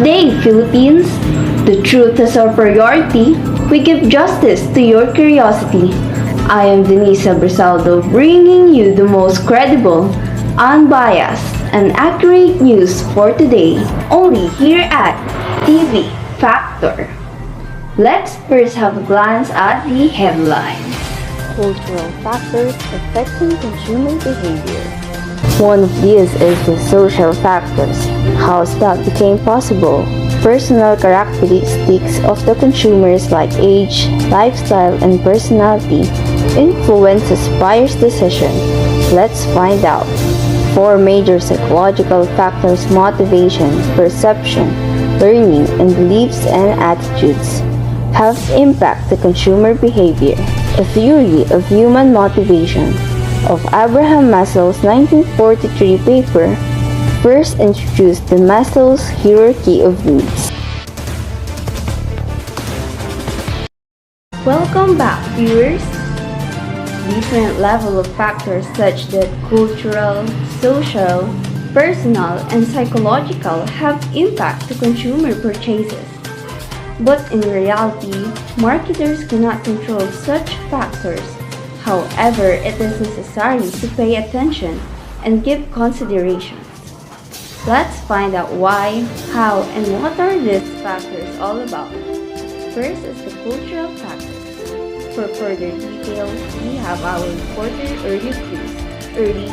Today, Philippines, the truth is our priority. We give justice to your curiosity. I am Denise Abrisaldo, bringing you the most credible, unbiased, and accurate news for today, only here at TV Factor. Let's first have a glance at the headlines. Cultural factors affecting consumer behavior. One of these is the social factors. How that became possible. Personal characteristics of the consumers like age, lifestyle, and personality influences buyers' decision. Let's find out. 4 major psychological factors: motivation, perception, learning, and beliefs and attitudes have impact the consumer behavior. A theory of human motivation of Abraham Maslow's 1943 paper first introduced the Maslow's hierarchy of needs. Welcome back, viewers. Different level of factors such that cultural, social, personal, and psychological have impact to consumer purchases. But in reality, marketers cannot control such factors. However, it is necessary to pay attention and give considerations. Let's find out why, how, and what are these factors all about. First is the cultural factors. For further details, we have our reporter Early Cruz. Early?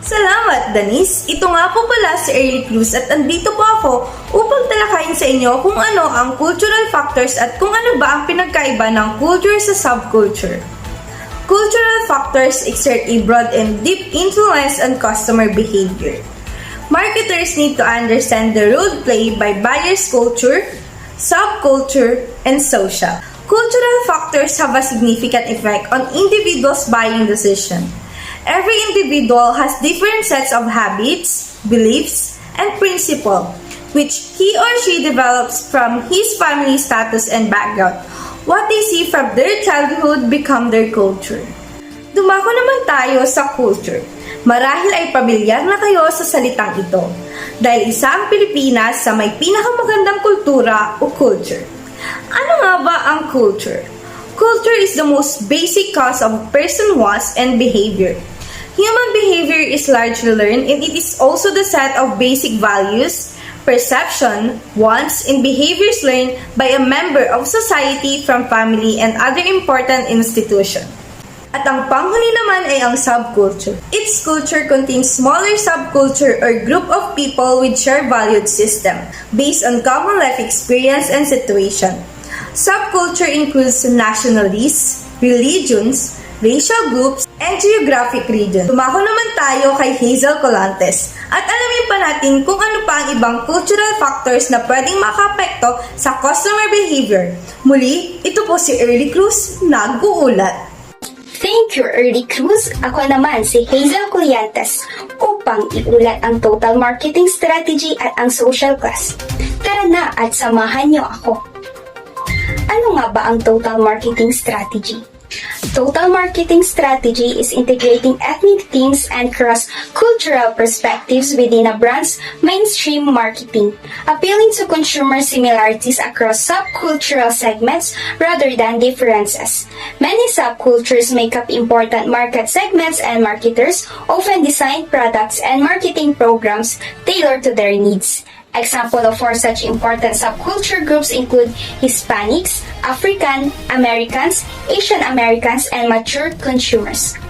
Salamat, Denise! Ito nga po pala si Early Cruz at andito po ako upang talakayin sa inyo kung ano ang cultural factors at kung ano ba ang pinagkaiba ng culture sa subculture. Cultural factors exert a broad and deep influence on customer behavior. Marketers need to understand the role played by buyers' culture, subculture, and social. Cultural factors have a significant effect on individuals' buying decision. Every individual has different sets of habits, beliefs, and principles, which he or she develops from his family status and background. What they see from their childhood become their culture. Dumako naman tayo sa culture. Marahil ay pamilyar na kayo sa salitang ito, dahil isa ang Pilipinas sa may pinakamagandang kultura o culture. Ano nga ba ang culture? Culture is the most basic cause of a person wants and behavior. Human behavior is largely learned and it is also the set of basic values, perception, wants, and behaviors learned by a member of society from family and other important institutions. At ang panghuli naman ay ang subculture. Each culture contains smaller subculture or group of people with shared valued system based on common life experience and situation. Subculture includes nationalities, religions, racial groups, and geographic region. Tumako naman tayo kay Hazel Colantes at alamin pa natin kung ano pa ang ibang cultural factors na pwedeng makaapekto sa customer behavior. Muli, ito po si Early Cruz, nag-uulat. Thank you, Early Cruz. Ako naman si Hazel Colantes upang iulat ang total marketing strategy at ang social class. Tara na at samahan niyo ako. Ano nga ba ang total marketing strategy? Total marketing strategy is integrating ethnic themes and cross-cultural perspectives within a brand's mainstream marketing, appealing to consumer similarities across subcultural segments rather than differences. Many subcultures make up important market segments and marketers often design products and marketing programs tailored to their needs. Example of 4 such important subculture groups include Hispanics, African Americans, Asian Americans, and mature consumers.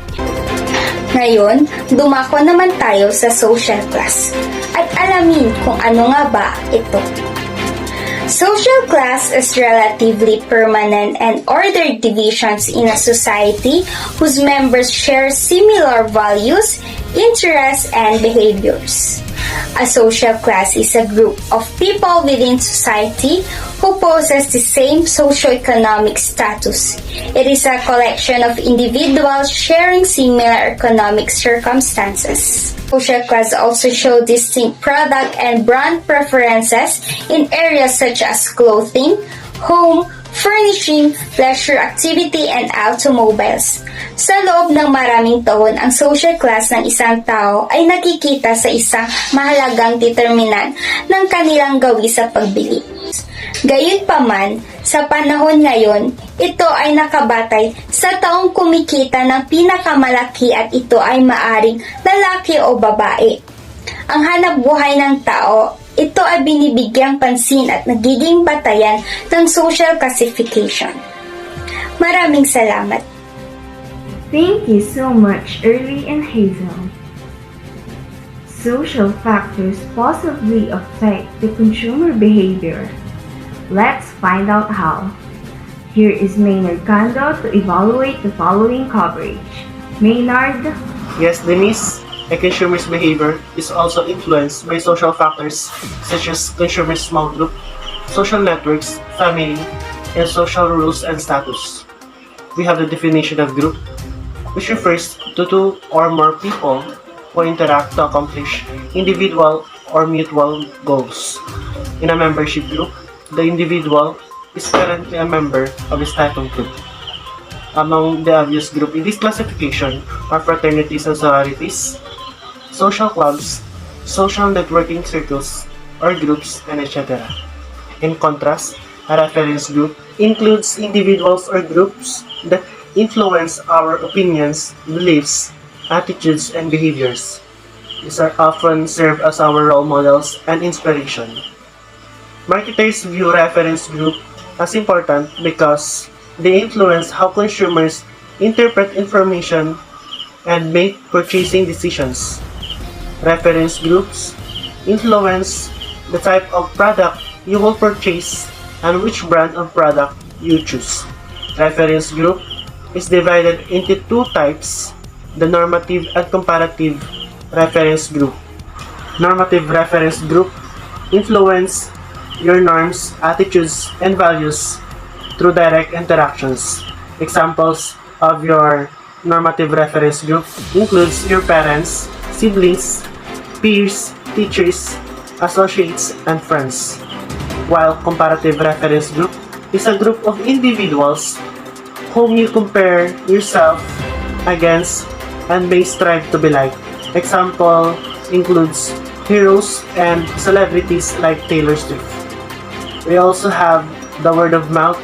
Ngayon, dumako naman tayo sa social class at alamin kung ano nga ba ito. Social class is relatively permanent and ordered divisions in a society whose members share similar values, interests, and behaviors. A social class is a group of people within society who possess the same socioeconomic status. It is a collection of individuals sharing similar economic circumstances. Social class also show distinct product and brand preferences in areas such as clothing, home, furnishing, leisure activity, and automobiles. Sa loob ng maraming taon, ang social class ng isang tao ay nakikita sa isang mahalagang determinant ng kanilang gawi sa pagbili. Gayunpaman, sa panahon ngayon, ito ay nakabatay sa taong kumikita ng pinakamalaki at ito ay maaring lalaki o babae. Ang hanap buhay ng tao, ito ay binibigyang pansin at nagiging batayan ng social classification. Maraming salamat. Thank you so much, Early and Hazel. Social factors possibly affect the consumer behavior. Let's find out how. Here is Maynard Kando to evaluate the following coverage. Maynard? Yes, Denise. A consumer's behavior is also influenced by social factors such as consumer's small group, social networks, family, and social rules and status. We have the definition of group, which refers to two or more people who interact to accomplish individual or mutual goals. In a membership group, the individual is currently a member of a titled group. Among the obvious group in this classification are fraternities and sororities, social clubs, social networking circles or groups, and etc. In contrast, a reference group includes individuals or groups that influence our opinions, beliefs, attitudes, and behaviors. These are often serve as our role models and inspiration. Marketers view reference group as important because they influence how consumers interpret information and make purchasing decisions. Reference groups influence the type of product you will purchase and which brand of product you choose. Reference group is divided into two types, the normative and comparative reference group. Normative reference group influence your norms, attitudes, and values through direct interactions. Examples of your normative reference group includes your parents, siblings, peers, teachers, associates, and friends. While comparative reference group is a group of individuals whom you compare yourself against and may strive to be like. Example includes heroes and celebrities like Taylor Swift. We also have the word of mouth,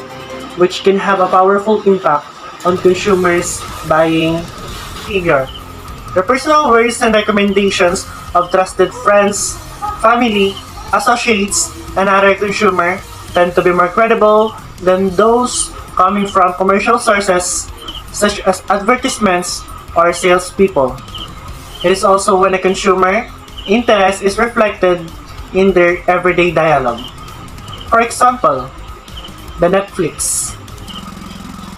which can have a powerful impact on consumers' buying behavior. The personal words and recommendations of trusted friends, family, associates, and other consumer tend to be more credible than those coming from commercial sources such as advertisements or salespeople. It is also when a consumer interest is reflected in their everyday dialogue. For example, the Netflix.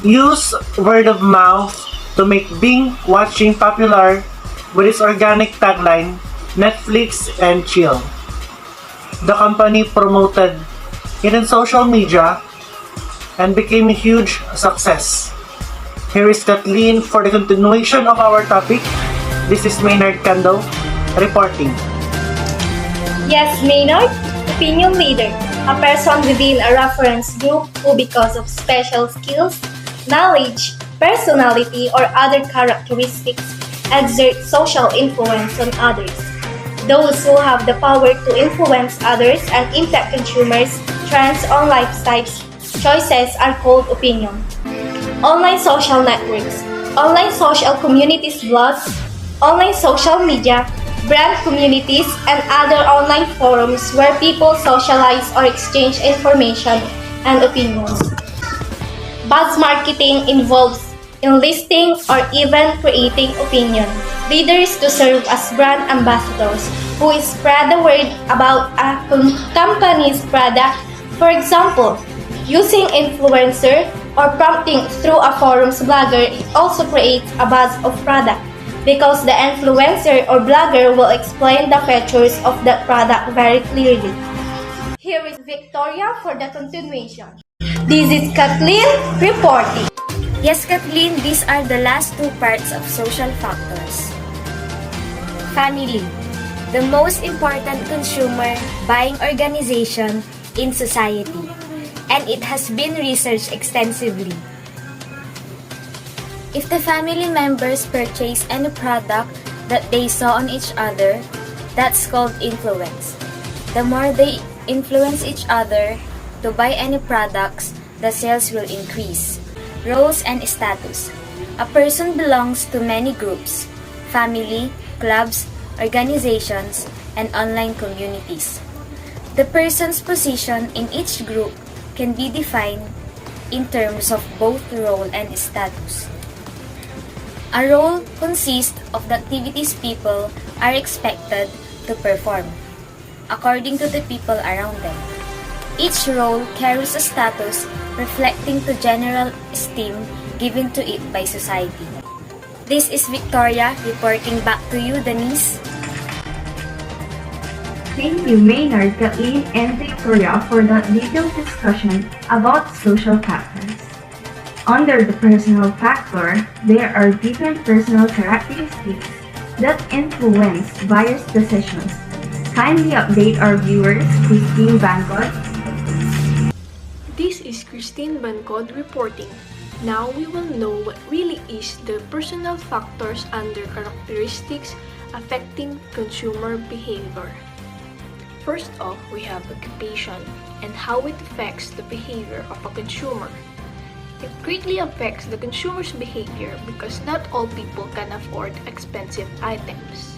Use word of mouth to make Bing watching popular with its organic tagline, Netflix and Chill. The company promoted it in social media and became a huge success. Here is Kathleen for the continuation of our topic. This is Maynard Kando reporting. Yes, Maynard, opinion leader. A person within a reference group who, because of special skills, knowledge, personality, or other characteristics, exert social influence on others. Those who have the power to influence others and impact consumers, trends, or lifestyles choices are called opinion. Online social networks, online social communities, blogs, online social media, brand communities, and other online forums where people socialize or exchange information and opinions. Buzz marketing involves enlisting or even creating opinion leaders to serve as brand ambassadors who spread the word about a company's product. For example, using influencer or prompting through a forum's blogger also creates a buzz of product, because the influencer or blogger will explain the features of that product very clearly. Here is Victoria for the continuation. This is Kathleen reporting. Yes, Kathleen, these are the last two parts of social factors. Family, the most important consumer buying organization in society. and it has been researched extensively. If the family members purchase any product that they saw on each other, that's called influence. The more they influence each other to buy any products, the sales will increase. Roles and status. A person belongs to many groups, family, clubs, organizations, and online communities. The person's position in each group can be defined in terms of both role and status. A role consists of the activities people are expected to perform, according to the people around them. Each role carries a status reflecting to general esteem given to it by society. This is Victoria reporting back to you, Denise. Thank you, Maynard, Kathleen, and Victoria for that detailed discussion about social factors. Under the personal factor, there are different personal characteristics that influence buyers' decisions. Kindly update our viewers, Christine Bangkot. This is Christine Bancod reporting. Now we will know what really is the personal factors under characteristics affecting consumer behavior. First off, we have occupation and how it affects the behavior of a consumer. It greatly affects the consumer's behavior because not all people can afford expensive items.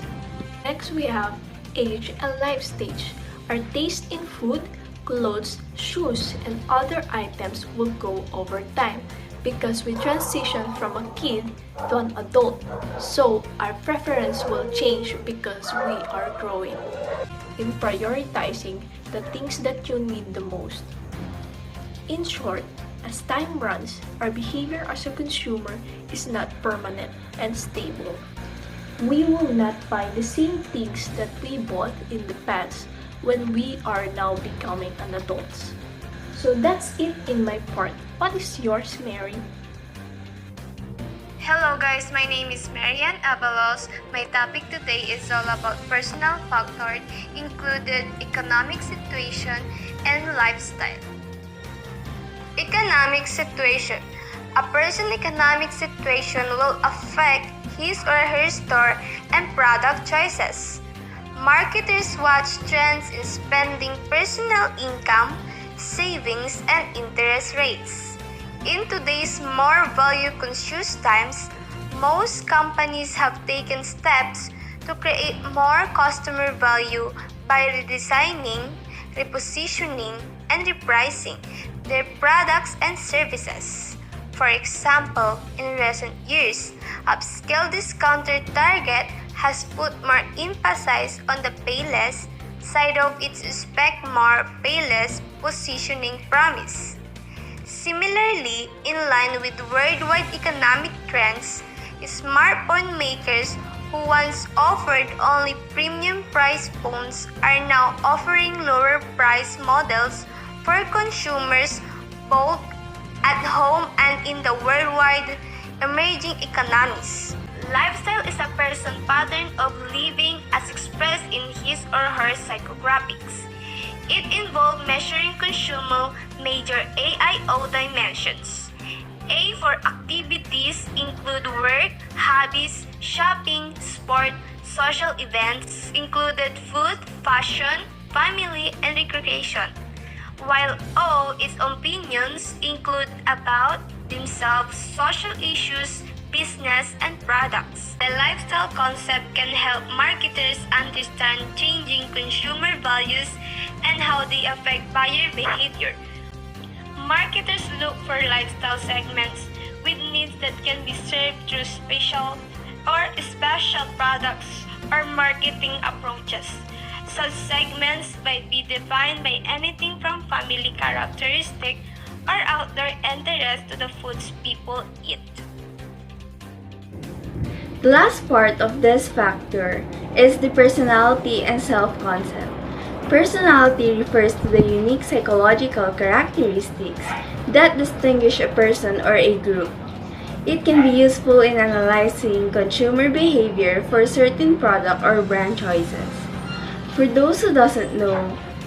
Next, we have age and life stage. Our taste in food, clothes, shoes, and other items will go over time because we transition from a kid to an adult. So our preference will change because we are growing. In prioritizing the things that you need the most. In short, as time runs, our behavior as a consumer is not permanent and stable. We will not buy the same things that we bought in the past when we are now becoming an adult. So that's it in my part. What is yours, Mary? Hello guys, my name is Marian Abalos. My topic today is all about personal factors included economic situation and lifestyle. Economic situation. A person's economic situation will affect his or her store and product choices. Marketers watch trends in spending, personal income, savings, and interest rates. In today's more value-conscious times, most companies have taken steps to create more customer value by redesigning, repositioning, and repricing their products and services. For example, in recent years, upscale discounter Target has put more emphasis on the payless side of its spec more payless positioning promise. Similarly, in line with worldwide economic trends, smartphone makers who once offered only premium price phones are now offering lower price models for consumers both at home and in the worldwide emerging economies. Lifestyle is a person's pattern of living as expressed in his or her psychographics. It involves measuring consumer major AIO dimensions. A for activities include work, hobbies, shopping, sport, social events, included food, fashion, family, and recreation. While O is opinions include about themselves, social issues, business, and products. The lifestyle concept can help marketers understand changing consumer values and how they affect buyer behavior. Marketers look for lifestyle segments with needs that can be served through special products or marketing approaches. Such segments might be defined by anything from family characteristic or outdoor interest to the foods people eat. The last part of this factor is the personality and self-concept. Personality refers to the unique psychological characteristics that distinguish a person or a group. It can be useful in analyzing consumer behavior for certain product or brand choices. For those who doesn't know,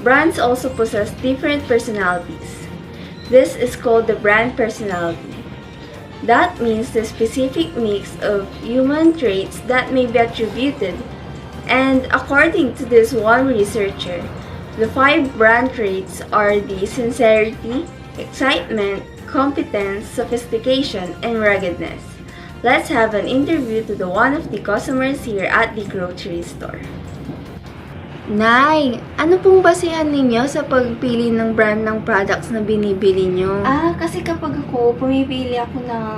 brands also possess different personalities. This is called the brand personality. That means the specific mix of human traits that may be attributed. And according to this one researcher, the 5 brand traits are the sincerity, excitement, competence, sophistication, and ruggedness. Let's have an interview to the one of the customers here at the grocery store. Nay, ano pong basehan ninyo sa pagpili ng brand ng products na binibili nyo? Kasi kapag ako, pumipili ako ng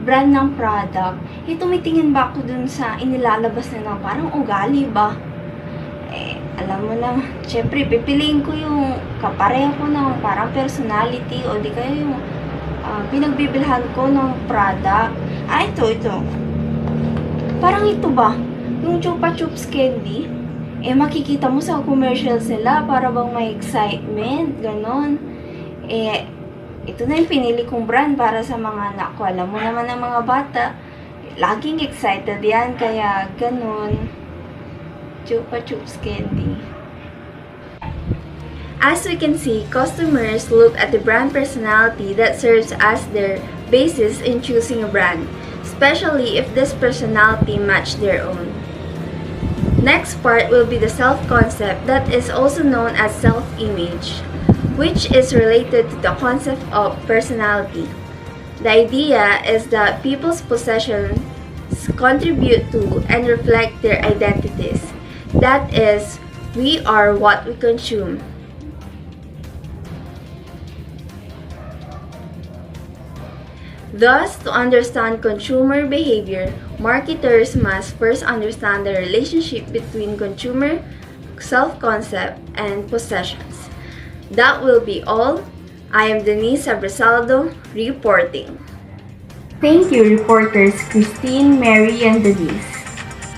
brand ng product, tumitingin ba ako dun sa inilalabas na parang ugali ba? Alam mo na, syempre, pipiliin ko yung kapareho ko ng parang personality o di kaya yung pinagbibilhan ko ng product. Ito. Parang ito ba? Yung Chupa Chups candy? Makikita mo sa commercials nila para bang may excitement, ganon. Ito na yung pinili kong brand para sa mga anak ko. Alam mo naman ang mga bata, laging excited yan, kaya ganon. Chupa Chups candy. As we can see, customers look at the brand personality that serves as their basis in choosing a brand, especially if this personality matches their own. Next part will be the self-concept that is also known as self-image, which is related to the concept of personality. The idea is that people's possessions contribute to and reflect their identities. That is, we are what we consume. Thus, to understand consumer behavior, marketers must first understand the relationship between consumer, self-concept, and possessions. That will be all. I am Denise Abrasaldo, reporting. Thank you, reporters Christine, Mary, and Denise.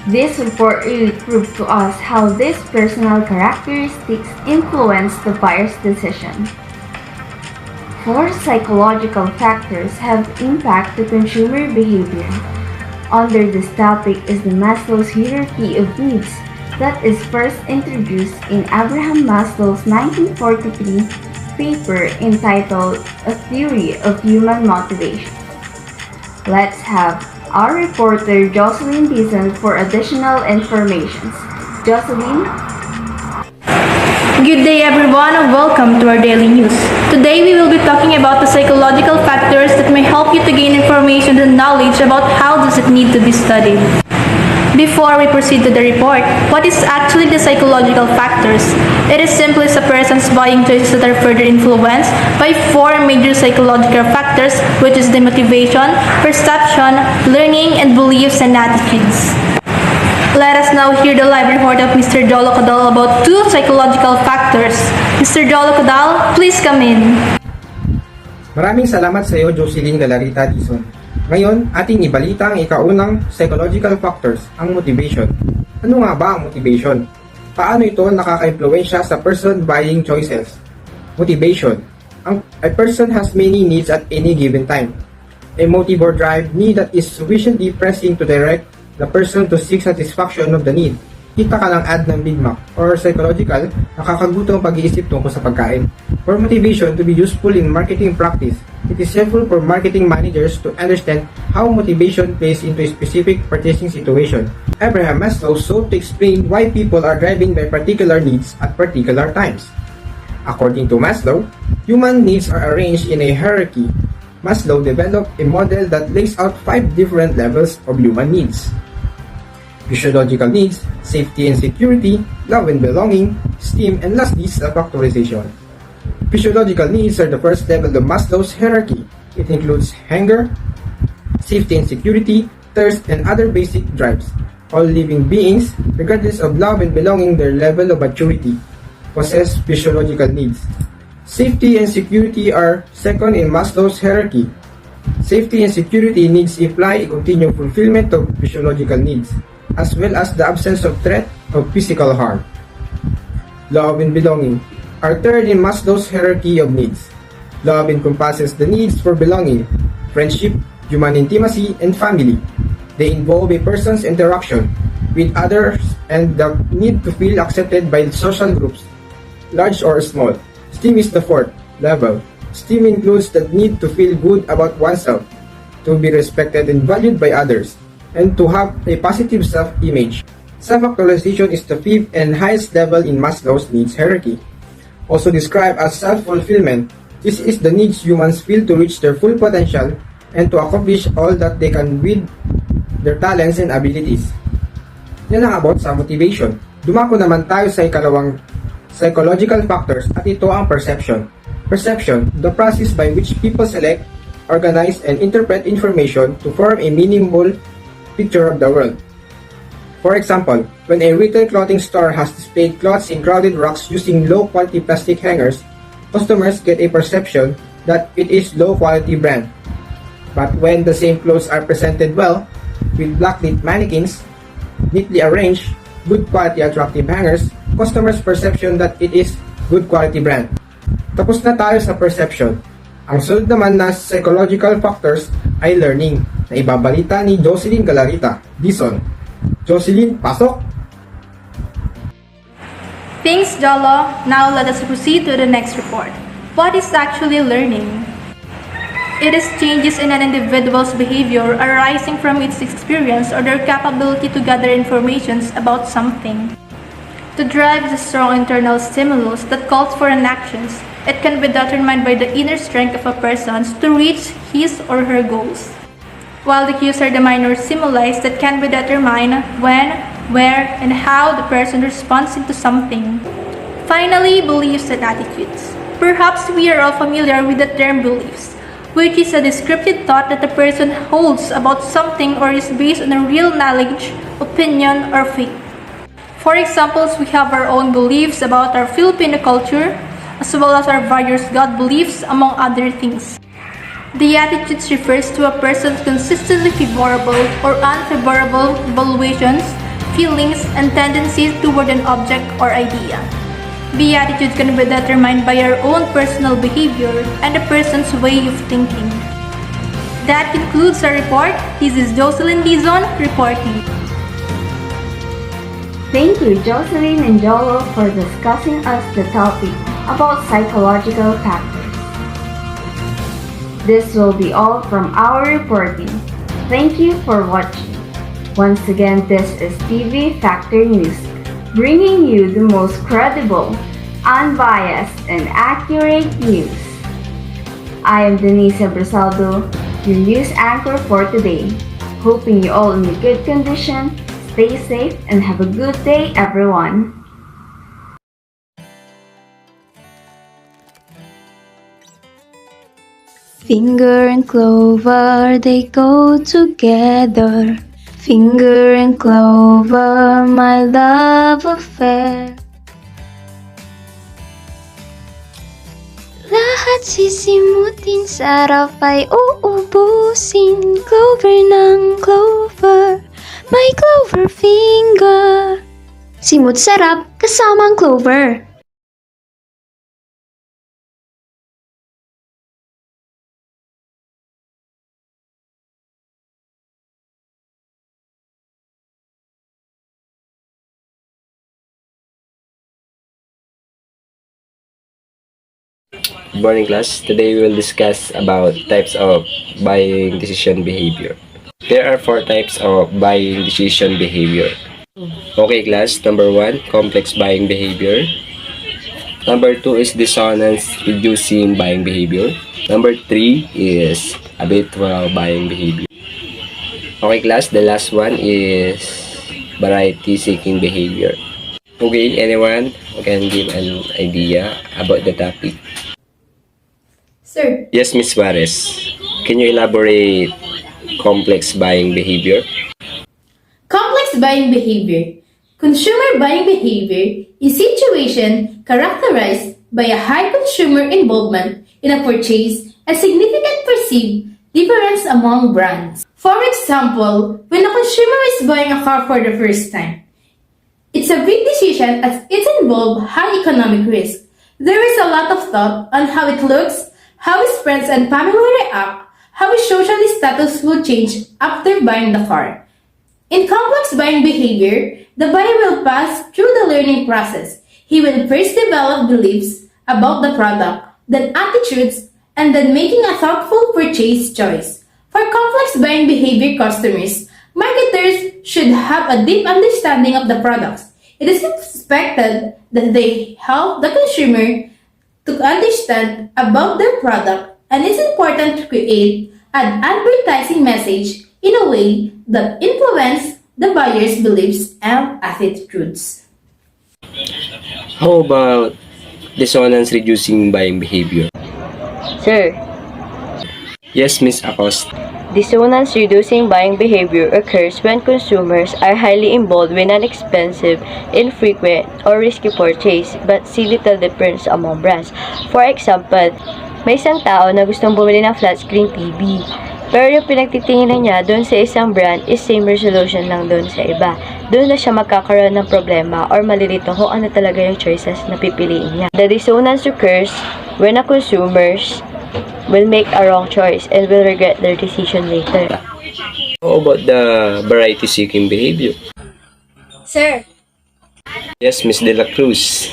This report really proved to us how these personal characteristics influence the buyer's decision. 4 psychological factors have impact to consumer behavior. Under this topic is the Maslow's hierarchy of needs that is first introduced in Abraham Maslow's 1943 paper entitled A Theory of Human Motivation. Let's have our reporter Jocelyn Dissonance for additional information. Jocelyn? Good day everyone and welcome to our daily news. Today we will be talking about the psychological factors that may help you to gain information and knowledge about how does it need to be studied. Before we proceed to the report, what is actually the psychological factors? It is simply a person's buying choices that are further influenced by 4 major psychological factors, which is the motivation, perception, learning, and beliefs and attitudes. Let us now hear the live report of Mr. Jolo Cadal about 2 psychological factors. Mr. Jolo Cadal, please come in. Maraming salamat sa iyo, Jocelyn Galarita Dizon. Ngayon, ating ibalita ang ikaunang psychological factors, ang motivation. Ano nga ba ang motivation? Paano ito nakaka-impluwensya sa person buying choices? Motivation. A person has many needs at any given time. A motive or drive need that is sufficiently pressing to direct the person to seek satisfaction of the need. Kita ka ng ad ng Big Mac or psychological, nakakagutong pag-iisip tungkol sa pagkain. For motivation to be useful in marketing practice, it is helpful for marketing managers to understand how motivation plays into a specific purchasing situation. Abraham Maslow sought to explain why people are driven by particular needs at particular times. According to Maslow, human needs are arranged in a hierarchy. Maslow developed a model that lays out 5 different levels of human needs. Physiological needs, safety and security, love and belonging, esteem, and lastly, self-actualization. Physiological needs are the first level of Maslow's hierarchy. It includes hunger, safety and security, thirst, and other basic drives. All living beings, regardless of love and belonging their level of maturity, possess physiological needs. Safety and security are second in Maslow's hierarchy. Safety and security needs imply a continued fulfillment of physiological needs, as well as the absence of threat of physical harm. Love and belonging are third in Maslow's hierarchy of needs. Love encompasses the needs for belonging, friendship, human intimacy, and family. They involve a person's interaction with others and the need to feel accepted by social groups, large or small. Esteem is the fourth level. Esteem includes the need to feel good about oneself, to be respected and valued by others, and to have a positive self-image. Self-actualization is the fifth and highest level in Maslow's needs hierarchy. Also described as self-fulfillment, this is the needs humans feel to reach their full potential and to accomplish all that they can with their talents and abilities. Yan ang about sa motivation. Dumako naman tayo sa ikalawang psychological factors at ito ang perception. Perception, the process by which people select, organize, and interpret information to form a meaningful picture of the world. For example, when a retail clothing store has displayed clothes in crowded racks using low-quality plastic hangers, customers get a perception that it is low-quality brand. But when the same clothes are presented well, with blacklit mannequins, neatly arranged, good quality attractive hangers, customers' perception that it is good quality brand. Tapos na tayo sa perception. Ang sunod naman na psychological factors ay learning na ibabalita ni Jocelyn Galarita, Dison. Jocelyn, pasok! Thanks, Jolo. Now let us proceed to the next report. What is actually learning? It is changes in an individual's behavior arising from its experience or their capability to gather information about something. To drive is a strong internal stimulus that calls for an actions. It can be determined by the inner strength of a person to reach his or her goals, while the cues are the minor stimuli that can be determined when, where, and how the person responds to something. Finally, beliefs and attitudes. Perhaps we are all familiar with the term beliefs, which is a descriptive thought that a person holds about something or is based on a real knowledge, opinion, or faith. For examples, we have our own beliefs about our Filipino culture, as well as our various God beliefs, among other things. The attitudes refers to a person's consistently favorable or unfavorable evaluations, feelings, and tendencies toward an object or idea. The attitude can be determined by our own personal behavior and a person's way of thinking. That concludes our report. This is Jocelyn Dizon reporting. Thank you, Jocelyn and Jolo, for discussing us the topic about psychological factors. This will be all from our reporting. Thank you for watching. Once again, this is TV Factor News, bringing you the most credible, unbiased, and accurate news. I am Denise Abrasaldo, your news anchor for today. Hoping you all in a good condition, stay safe, and have a good day, everyone. Finger and clover, they go together. Finger and clover, my love affair. Lahat sisimutin, sarap ay uubusin. Clover ng clover, my clover finger. Simut sarap kasama ang clover. Good morning, class. Today we will discuss about types of buying decision behavior. There are 4 types of buying decision behavior. Okay, class. Number 1, complex buying behavior. Number 2 is dissonance reducing buying behavior. Number 3 is habitual buying behavior. Okay, class. The last one is variety seeking behavior. Okay, anyone can give an idea about the topic? Sir, Yes, Miss Suarez. Can you elaborate complex buying behavior? Complex buying behavior. Consumer buying behavior is situation characterized by a high consumer involvement in a purchase and significant perceived difference among brands. For example, when a consumer is buying a car for the first time, it's a big decision as it involves high economic risk. There is a lot of thought on how it looks, how his friends and family will react, how his social status will change after buying the car. In complex buying behavior, the buyer will pass through the learning process. He will first develop beliefs about the product, then attitudes, and then making a thoughtful purchase choice. For complex buying behavior customers, marketers should have a deep understanding of the products. It is expected that they help the consumer to understand about their product, and it's important to create an advertising message in a way that influences the buyer's beliefs and attitudes. How about dissonance reducing buying behavior? Sir, Yes, Miss Acosta. dissonance reducing buying behavior occurs when consumers are highly involved with an expensive, infrequent, or risky purchase but see little difference among brands. For example, may isang tao na gustong bumili ng flat screen TV. Pero yung pinagtitinginan niya doon sa isang brand is same resolution lang doon sa iba. Doon na siya magkakaroon ng problema or malilito kung ano talaga yung choices na pipiliin niya. The dissonance occurs when a consumers will make a wrong choice and will regret their decision later. How about the variety-seeking behavior? Sir, Yes, Miss De La Cruz.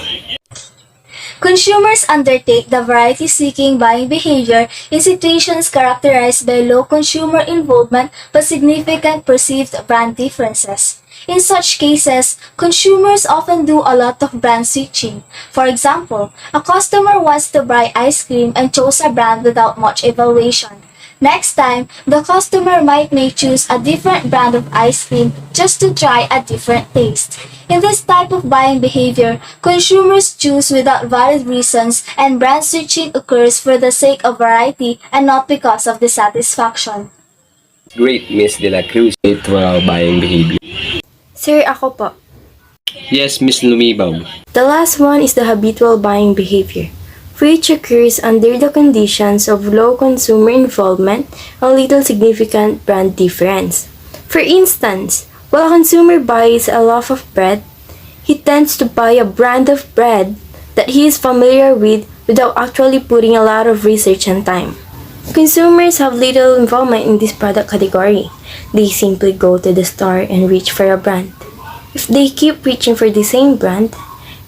consumers undertake the variety-seeking buying behavior in situations characterized by low consumer involvement but significant perceived brand differences. In such cases, consumers often do a lot of brand switching. For example, a customer wants to buy ice cream and chose a brand without much evaluation. Next time, the customer may choose a different brand of ice cream just to try a different taste. In this type of buying behavior, consumers choose without valid reasons and brand switching occurs for the sake of variety and not because of dissatisfaction. Great, Miss De La Cruz. Habitual buying behavior. Sir, ako po. Yes, Miss Lumibaw. The last one is the habitual buying behavior, which occurs under the conditions of low consumer involvement and little significant brand difference. For instance, while a consumer buys a loaf of bread, he tends to buy a brand of bread that he is familiar with without actually putting a lot of research and time. Consumers have little involvement in this product category. They simply go to the store and reach for a brand. If they keep reaching for the same brand,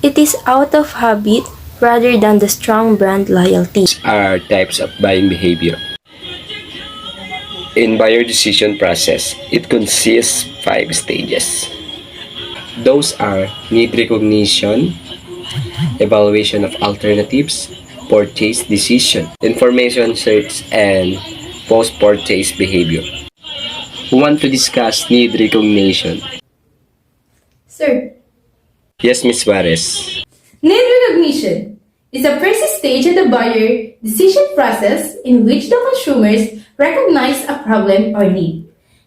it is out of habit rather than the strong brand loyalty. Are types of buying behavior. In buyer decision process, it consists 5 stages. Those are need recognition, evaluation of alternatives, purchase decision, information search, and post-purchase behavior. Who want to discuss need recognition? Sir, Yes, Miss Suarez. need recognition is the first stage of the buyer decision process in which the consumers recognize a problem or need.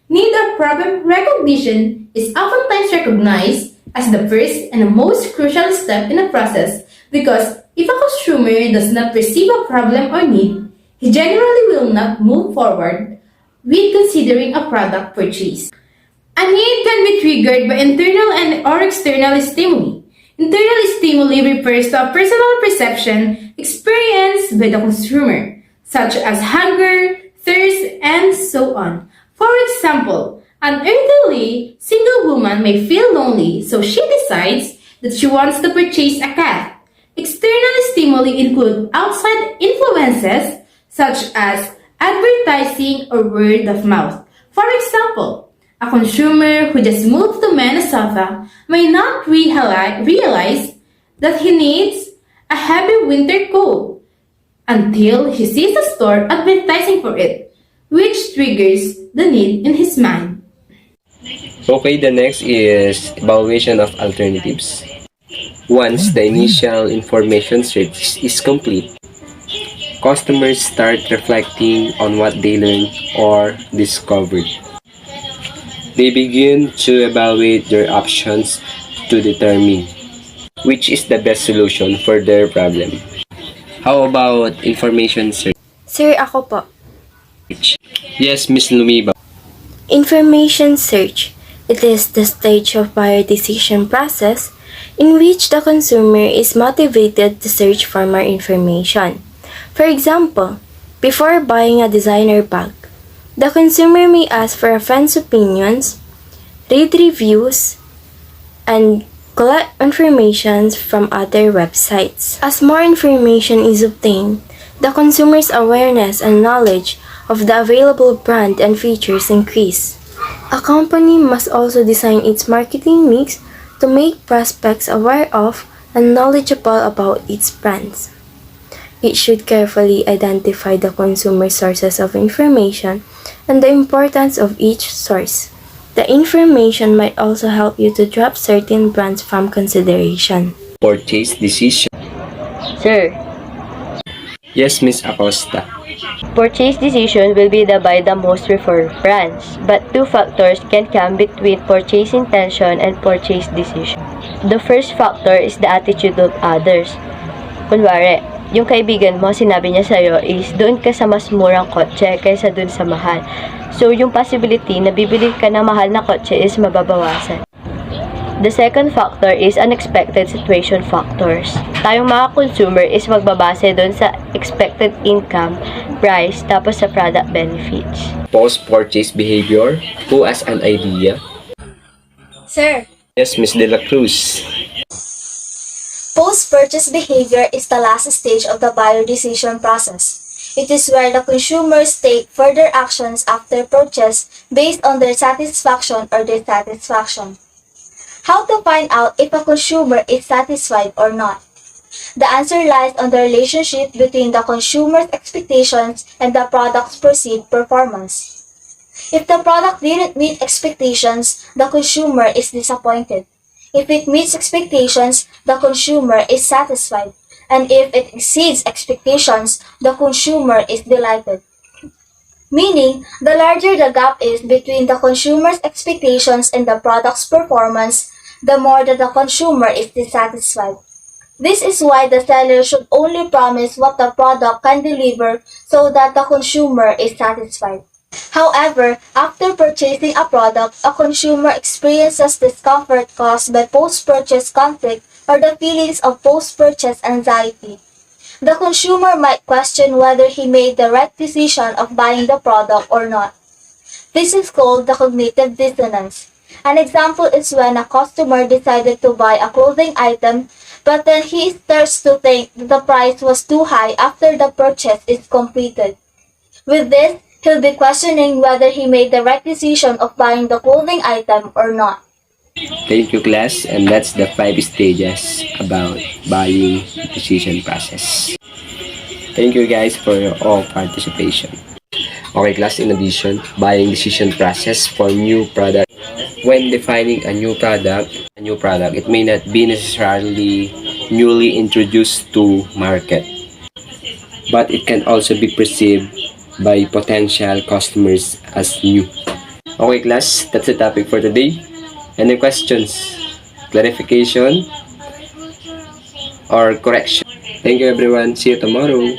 Need or problem recognition is oftentimes recognized as the first and the most crucial step in the process because if a consumer does not perceive a problem or need, he generally will not move forward with considering a product purchase. A need can be triggered by internal and or external stimuli. Internal stimuli refers to a personal perception experienced by the consumer, such as hunger, thirst, and so on. For example, an elderly single woman may feel lonely, so she decides that she wants to purchase a cat. External stimuli include outside influences such as advertising or word of mouth. For example, a consumer who just moved to Minnesota may not realize that he needs a heavy winter coat until he sees a store advertising for it, which triggers the need in his mind. Okay, the next is evaluation of alternatives. Once the initial information search is complete, customers start reflecting on what they learned or discovered. They begin to evaluate their options to determine which is the best solution for their problem. How about information search? Sir, ako po. Yes, Miss Lumiba. Information search. It is the stage of buyer decision process in which the consumer is motivated to search for more information. For example, before buying a designer bag, the consumer may ask for a friend's opinions, read reviews, and collect information from other websites. As more information is obtained, The consumer's awareness and knowledge of the available brand and features increase. A company must also design its marketing mix to make prospects aware of and knowledgeable about its brands. It should carefully identify the consumer sources of information and the importance of each source. The information might also help you to drop certain brands from consideration. Purchase decision. Sir, Yes, Miss Acosta. purchase decision will be by the most preferred brands, but two factors can come between purchase intention and purchase decision. The first factor is the attitude of others. Kunwari, yung kaibigan mo, sinabi niya sa'yo is doon ka sa mas murang kotse kaysa doon sa mahal. So, yung possibility na bibili ka ng mahal na kotse is mababawasan. The second factor is unexpected situation factors. Tayong mga consumer is magbabase doon sa expected income, price, tapos sa product benefits. Post-purchase behavior. Who has an idea? Sir, Yes, Miss De La Cruz. post-purchase behavior is the last stage of the buyer decision process. It is where the consumers take further actions after purchase based on their satisfaction or dissatisfaction. How to find out if a consumer is satisfied or not? The answer lies on the relationship between the consumer's expectations and the product's perceived performance. If the product didn't meet expectations, the consumer is disappointed. If it meets expectations, the consumer is satisfied. And if it exceeds expectations, the consumer is delighted. Meaning, the larger the gap is between the consumer's expectations and the product's performance, the more that the consumer is dissatisfied. This is why the seller should only promise what the product can deliver so that the consumer is satisfied. However, after purchasing a product, a consumer experiences discomfort caused by post-purchase conflict or the feelings of post-purchase anxiety. The consumer might question whether he made the right decision of buying the product or not. This is called the cognitive dissonance. An example is when a customer decided to buy a clothing item, but then he starts to think that the price was too high after the purchase is completed. With this, he'll be questioning whether he made the right decision of buying the clothing item or not. Thank you, class, and that's the 5 stages about buying decision process. Thank you guys for your all participation. Okay, class, in addition, buying decision process for new product. When defining a new product, it may not be necessarily newly introduced to market, but it can also be perceived by potential customers as new. Okay, class, that's the topic for today. Any questions, clarification, or correction? Thank you everyone. See you tomorrow.